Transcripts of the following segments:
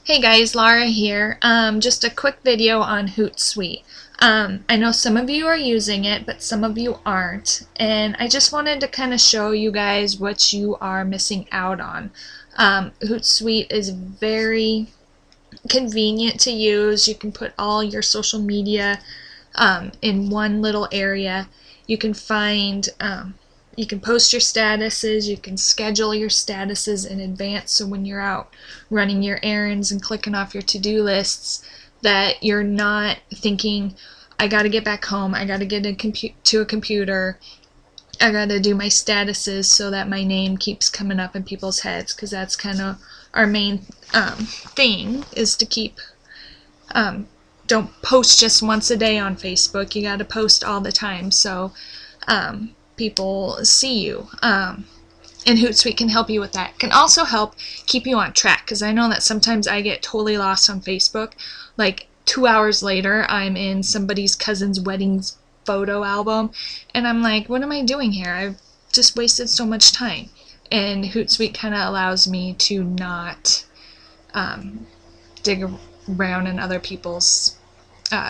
Hey guys, Laura here. Just a quick video on HootSuite. I know some of you are using it, but some of you aren't, and I just wanted to kind of show you guys what you are missing out on. HootSuite is very convenient to use. You can put all your social media in one little area. You can find you can post your statuses, you can schedule your statuses in advance, so when you're out running your errands and clicking off your to-do lists, that you're not thinking, I gotta get back home, I gotta get to a computer, I gotta do my statuses so that my name keeps coming up in people's heads, because that's kind of our main thing, is to keep don't post just once a day on Facebook. You got to post all the time so people see you. And HootSuite can help you with that. It can also help keep you on track, because I know that sometimes I get totally lost on Facebook. Like 2 hours later, I'm in somebody's cousin's wedding photo album, and I'm like, what am I doing here? I've just wasted so much time. And HootSuite kind of allows me to not dig around in other people's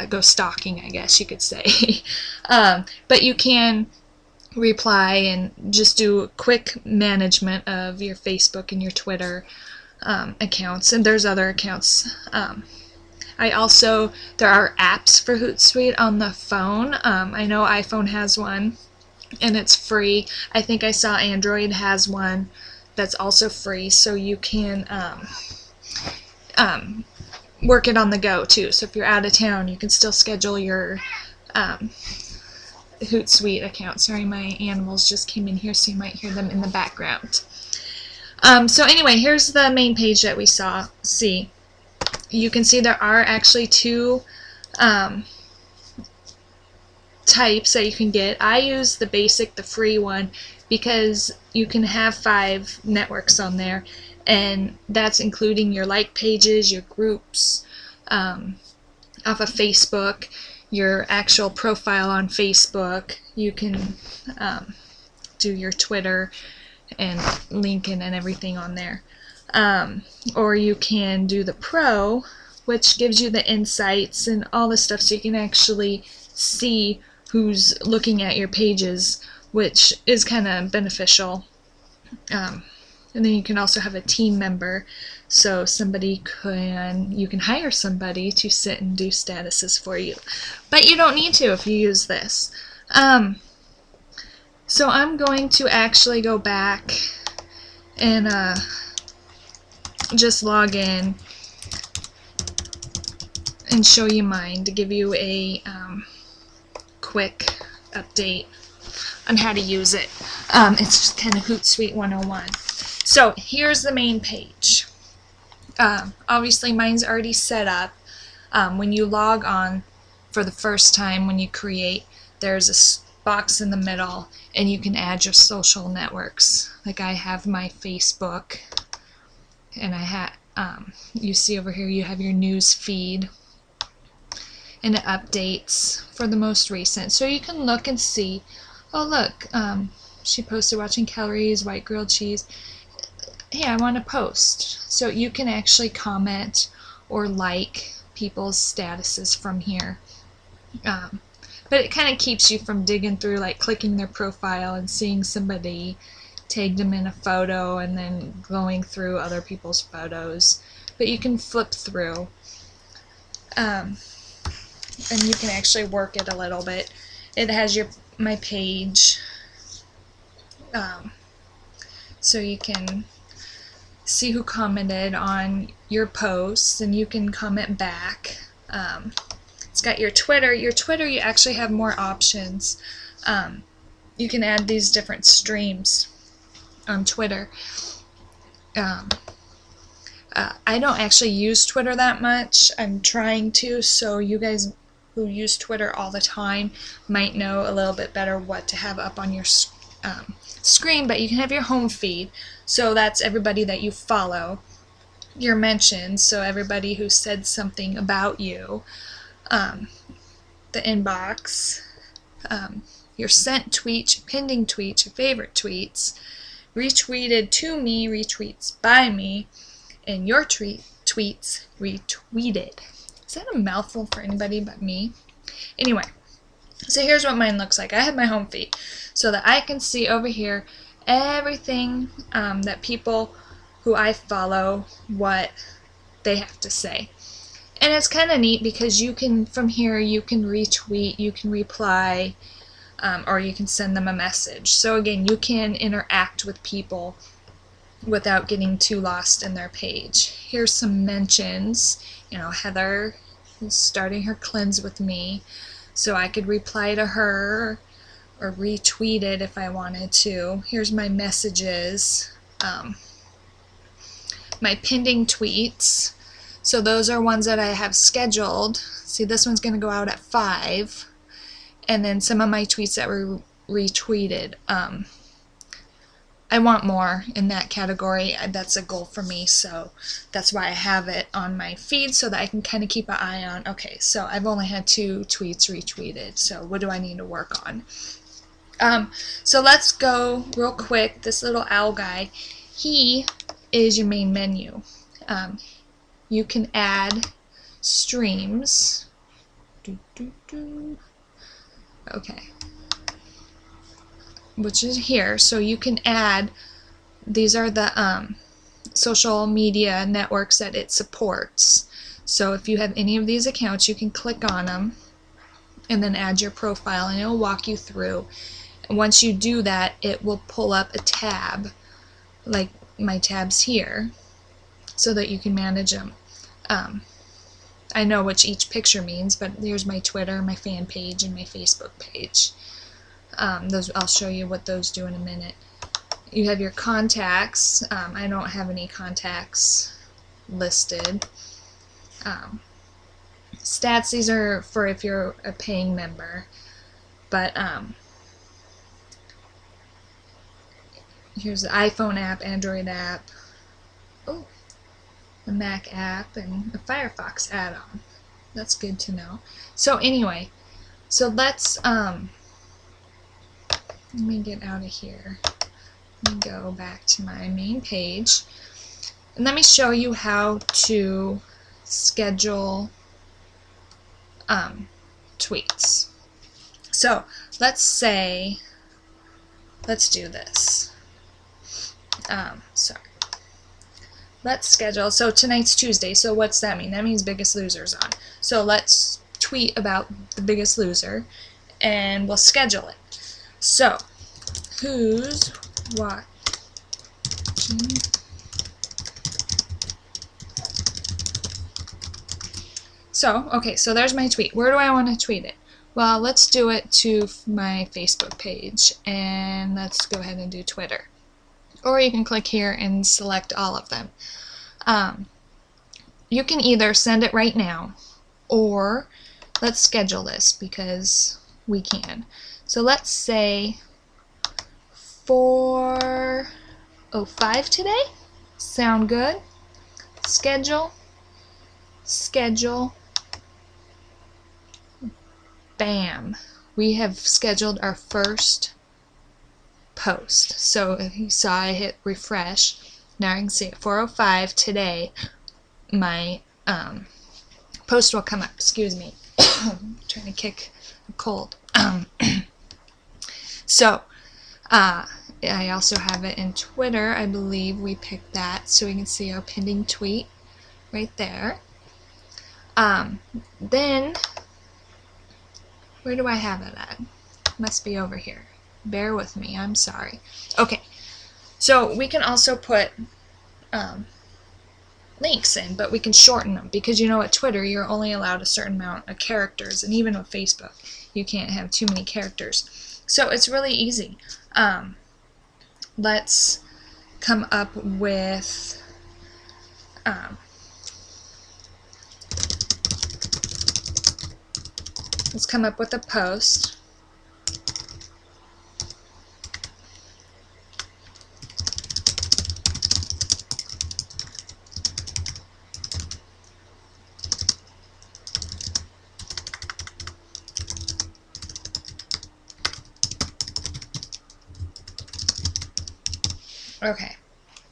go stalking, I guess you could say. But you can reply and just do quick management of your Facebook and your Twitter accounts, and there's other accounts. There are apps for HootSuite on the phone. I know iPhone has one and it's free. I think I saw Android has one that's also free, so you can work it on the go too. So if you're out of town, you can still schedule your HootSuite account. Sorry, my animals just came in here, so you might hear them in the background. So anyway, here's the main page that we see. You can see there are actually two types that you can get. I use the basic, the free one, because you can have 5 networks on there, and that's including your like pages, your groups off of Facebook, your actual profile on Facebook. You can do your Twitter and LinkedIn and everything on there. Or you can do the Pro, which gives you the insights and all the stuff, so you can actually see who's looking at your pages, which is kind of beneficial. And then you can also have a team member, so you can hire somebody to sit and do statuses for you. But you don't need to if you use this. So I'm going to actually go back and just log in and show you mine to give you a quick update on how to use it. It's just kind of HootSuite 101. So here's the main page. Obviously mine's already set up. When you log on for the first time, when you create, there's a box in the middle and you can add your social networks. Like I have my Facebook, and you see over here you have your news feed, and it updates for the most recent, so you can look and see, oh look, she posted watching calories, white grilled cheese. Hey, I want to post. So you can actually comment or like people's statuses from here. But it kind of keeps you from digging through, like clicking their profile and seeing somebody tagged them in a photo and then going through other people's photos. But you can flip through, and you can actually work it a little bit. It has my page, so you can see who commented on your posts, and you can comment back. It's got your Twitter. Your Twitter, you actually have more options. You can add these different streams on Twitter. I don't actually use Twitter that much. I'm trying to, so you guys who use Twitter all the time might know a little bit better what to have up on your screen. But you can have your home feed, so that's everybody that you follow, your mentions, so everybody who said something about you, the inbox, your sent tweets, your pending tweets, your favorite tweets, retweeted to me, retweets by me, and your tweets tweets retweeted. Is that a mouthful for anybody but me? Anyway, so here's what mine looks like. I have my home feed so that I can see over here everything that people who I follow, what they have to say. And it's kind of neat because you can, from here, you can retweet, you can reply, or you can send them a message. So again, you can interact with people without getting too lost in their page. Here's some mentions. You know, Heather is starting her cleanse with me, so I could reply to her or retweet it if I wanted to. Here's my messages, my pending tweets. So those are ones that I have scheduled. See, this one's going to go out at 5. And then some of my tweets that were retweeted. I want more in that category. That's a goal for me, so that's why I have it on my feed so that I can kind of keep an eye on, okay, so I've only had 2 tweets retweeted, so what do I need to work on? So let's go real quick. This little owl guy, he is your main menu. You can add streams. Okay. Which is here, so you can add, these are the social media networks that it supports. So if you have any of these accounts, you can click on them and then add your profile, and it will walk you through. And once you do that, it will pull up a tab, like my tabs here, so that you can manage them. I know which each picture means, but here's my Twitter, my fan page, and my Facebook page. Those, I'll show you what those do in a minute. You have your contacts. I don't have any contacts listed. Stats, these are for if you're a paying member. But here's the iPhone app, Android app, oh, the Mac app, and the Firefox add-on. That's good to know. So anyway, so let's let me get out of here. Let me go back to my main page. And let me show you how to schedule tweets. So let's say, let's do this. Sorry. Let's schedule, so tonight's Tuesday, so what's that mean? That means Biggest Loser's on. So let's tweet about the Biggest Loser, and we'll schedule it. So, who's watching? So, okay, so there's my tweet. Where do I want to tweet it? Well, let's do it to my Facebook page, and let's go ahead and do Twitter. Or you can click here and select all of them. You can either send it right now, or let's schedule this because we can. So let's say 4:05 today. Sound good? Schedule. Schedule. Bam. We have scheduled our first post. So if you saw, I hit refresh. Now I can see at 4:05 today my post will come up. Excuse me. I'm trying to kick a cold. So I also have it in Twitter. I believe we picked that, so we can see our pending tweet right there. Then where do I have it at? Must be over here. Bear with me, I'm sorry. Okay, so we can also put links in, but we can shorten them because, you know, at Twitter you're only allowed a certain amount of characters, and even with Facebook you can't have too many characters. So it's really easy. Let's come up with a post. Okay,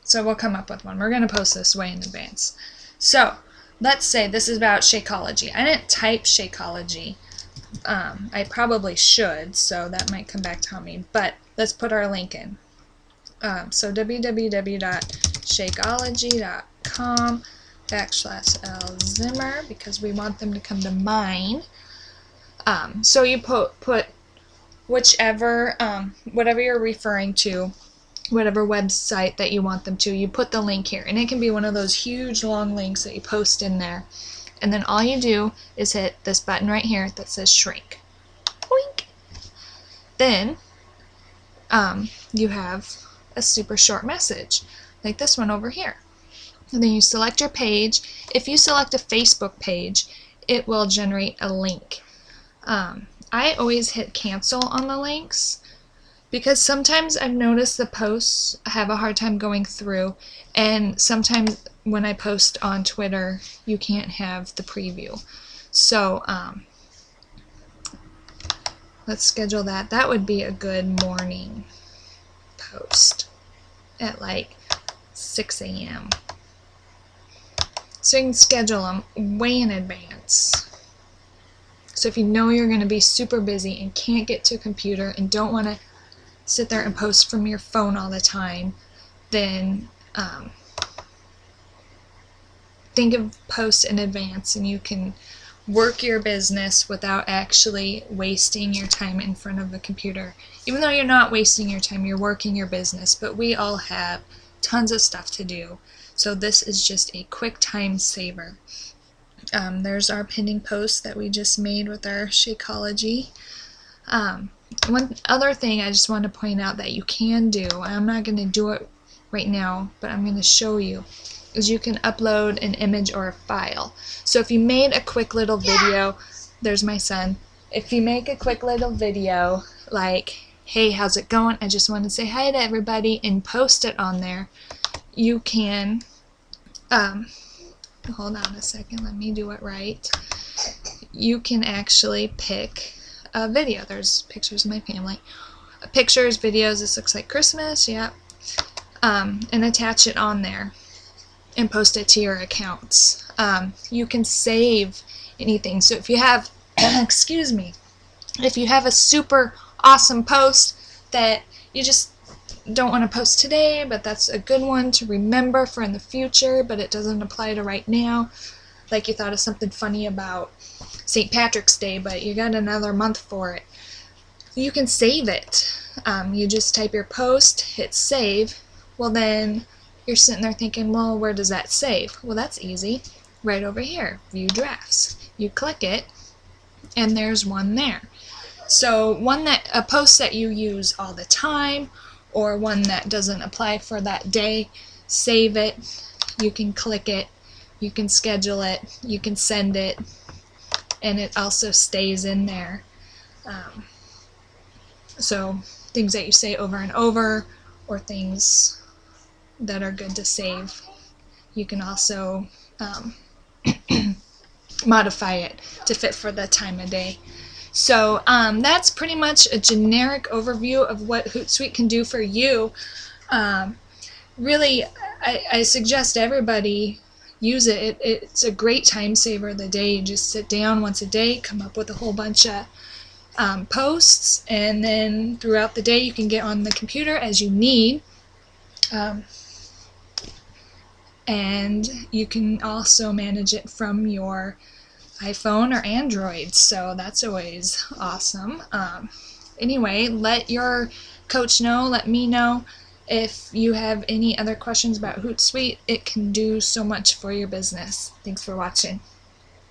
so we'll come up with one. We're going to post this way in advance. So let's say this is about Shakeology. I didn't type Shakeology. I probably should, so that might come back to me, but let's put our link in. So www.shakeology.com/LZimmer, because we want them to come to mine. So you put whichever, whatever you're referring to, whatever website that you want them to, you put the link here, and it can be one of those huge long links that you post in there, and then all you do is hit this button right here that says shrink. Boink. Then you have a super short message like this one over here, and then you select your page. If you select a Facebook page, it will generate a link. I always hit cancel on the links, because sometimes I've noticed the posts have a hard time going through, and sometimes when I post on Twitter you can't have the preview. So let's schedule that. That would be a good morning post at like 6 a.m. So you can schedule them way in advance. So if you know you're going to be super busy and can't get to a computer and don't want to sit there and post from your phone all the time, then think of posts in advance, and you can work your business without actually wasting your time in front of the computer. Even though you're not wasting your time, you're working your business, but we all have tons of stuff to do. So this is just a quick time saver. There's our pending post that we just made with our Shakeology. One other thing I just want to point out that you can do, I'm not going to do it right now, but I'm going to show you, is you can upload an image or a file. So if you made a quick little video, there's my son, if you make a quick little video like, hey, how's it going, I just want to say hi to everybody, and post it on there, you can, hold on a second, let me do it right. You can actually pick a video. There's pictures of my family. Pictures, videos, this looks like Christmas, yeah. And attach it on there and post it to your accounts. You can save anything. So if you have, excuse me, if you have a super awesome post that you just don't want to post today, but that's a good one to remember for in the future, but it doesn't apply to right now, like you thought of something funny about St. Patrick's Day, but you got another month for it, you can save it. You just type your post, hit save. Well, then you're sitting there thinking, well, where does that save? Well, that's easy. Right over here, view drafts. You click it, and there's one there. So a post that you use all the time, or one that doesn't apply for that day, save it. You can click it, you can schedule it, you can send it, and it also stays in there. So things that you say over and over, or things that are good to save, you can also modify it to fit for the time of day. So that's pretty much a generic overview of what HootSuite can do for you. Really, I suggest everybody use it. It's a great time saver of the day. You just sit down once a day, come up with a whole bunch of posts, and then throughout the day you can get on the computer as you need. And you can also manage it from your iPhone or Android, so that's always awesome. Anyway, let your coach know, let me know if you have any other questions about HootSuite. It can do so much for your business. Thanks for watching.